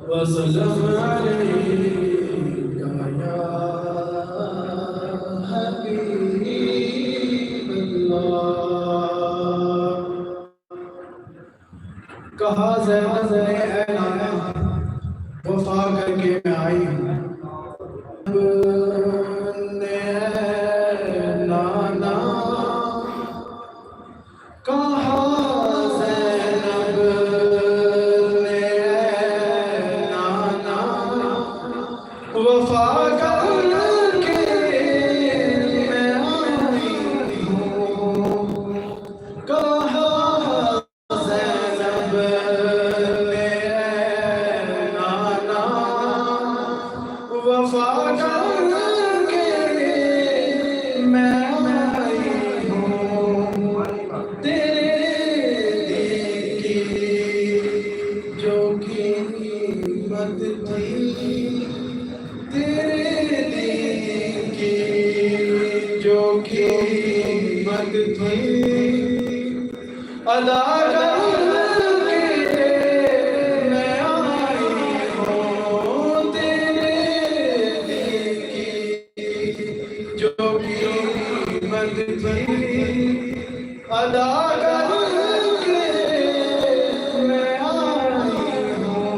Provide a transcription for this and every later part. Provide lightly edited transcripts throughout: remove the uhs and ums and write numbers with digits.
वसल्लम अलैका या हबीबल्लाह। कहा ज़ैनब ने ऐ नाना वफा करके मैं आई हूँ। नाना कहा ज़ैनब ने नाना वफा करके मैं आई हूँ। कहा ज़ैनब ने नाना वफा करके मैं आई हूँ। तेरे दिल की जो कीमत थी, तेरे दिल की जो कीमत थी, अदा करके मैं आई हूँ। तेरे दिल की जो कीमत थी, अदा करके मैं आई हूँ।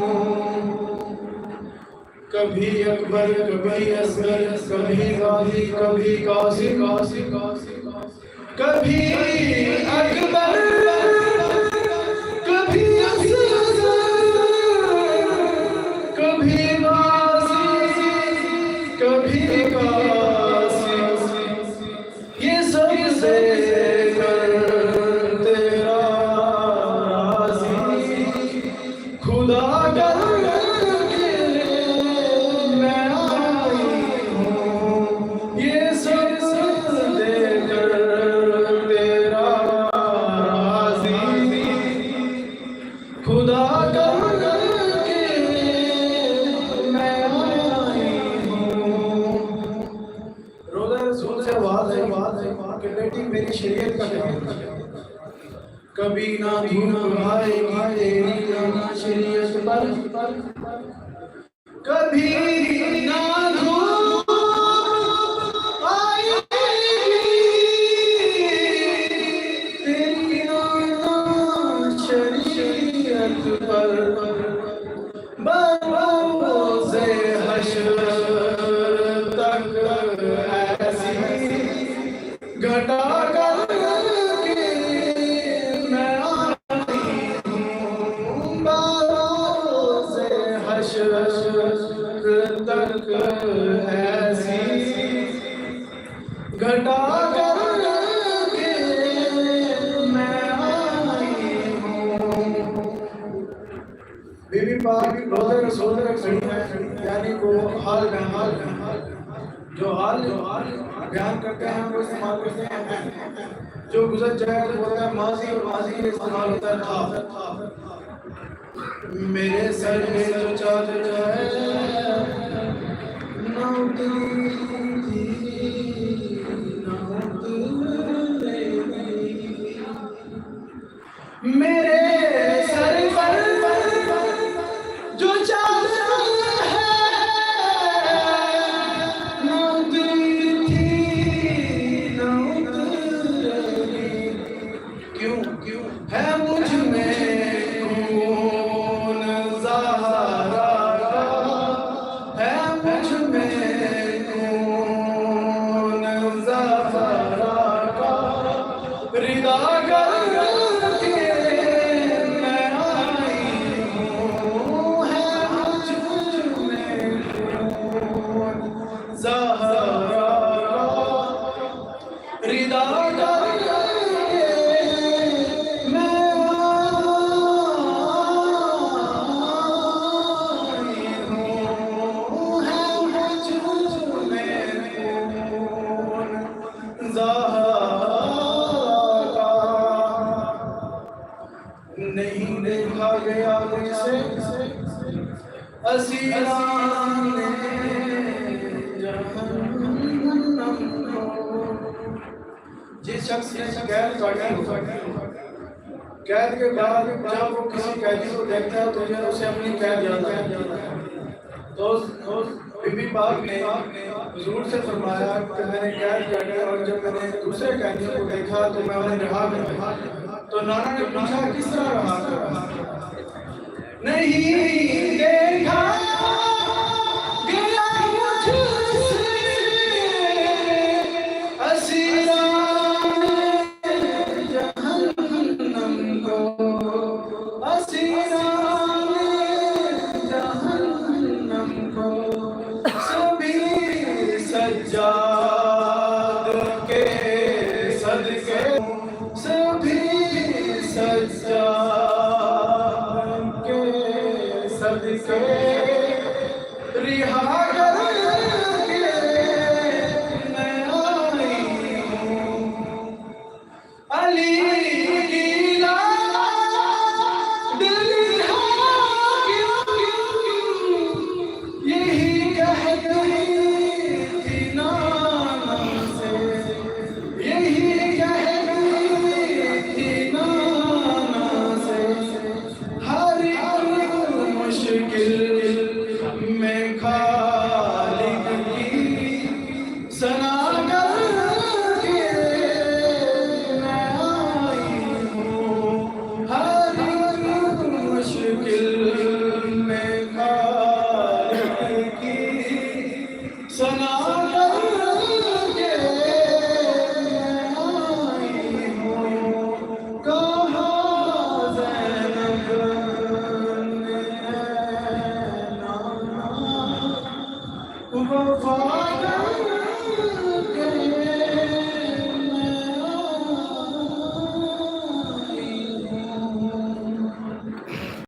कभी अकबर कभी असगर, कभी गाजी कभी कासिम, कभी अकबर कभी असगर, कभी गाजी कभी कासिम। ये सब से तेरा राज़ी खुदा करके मैं आई हूँ। ये सब देकर तेरा राज़ी खुदा करके मैं आई हूँ। रोज़ा रसूल से आवाज़ है कि बेटी मेरी शरीयत का ख्याल रख। कभी ना धूप आएगी तेरी ना शरीयत पर, कभी ना धूप आएगी तेरी ना शरीयत पर। बरोज़े हश्र तक ऐसी घटा करके मैं आई हूँ। बरोज़े हश्र तक ऐसी घटा करके मैं आई हूँ। बीबी पाक रोज़े रसूल में खड़ी है, यानी वो हाल जो हाल बयान करते हैं वो इस्तेमाल करते हैं। जो गुजर जाए तो बोलता है माजी, और माजी में इस्तेमाल होता है था। मेरे सर पे जो चादर है ना उतरी थी ना उतरेगी। मेरे सर पर जो चादर है ना उतरी थी ना उतरेगी। क्यों है मुझ में खून ज़हरा का, है मुझ में खून ज़हरा का। रिदा करके मैं आई हूँ। है मुझ में खून ज़हरा का। रिदा करके मैं आई हूँ। है मुझ में खून ज़हरा का। नहीं देखा गया मुझसे असीराने जहन्नम को। जिस शख्स ने कैद काटी हो, कैद के बाद जब वो किसी कैदी को देखता है तो उसे अपनी कैद याद आता है। पाक ने हुजूर से फरमाया कि मैंने कैद किया और जब मैंने दूसरे कैदियों को देखा तो मैं उन्हें रिहा कर दिया। तो नाना ने पूछा किस तरह रहा कर? नहीं देखा गया मुझसे असीराने जहन्नम को, असीराने जहन्नम को, सभी सज्जाद के सदके, सभी सज्जाद के सदके रिहा कर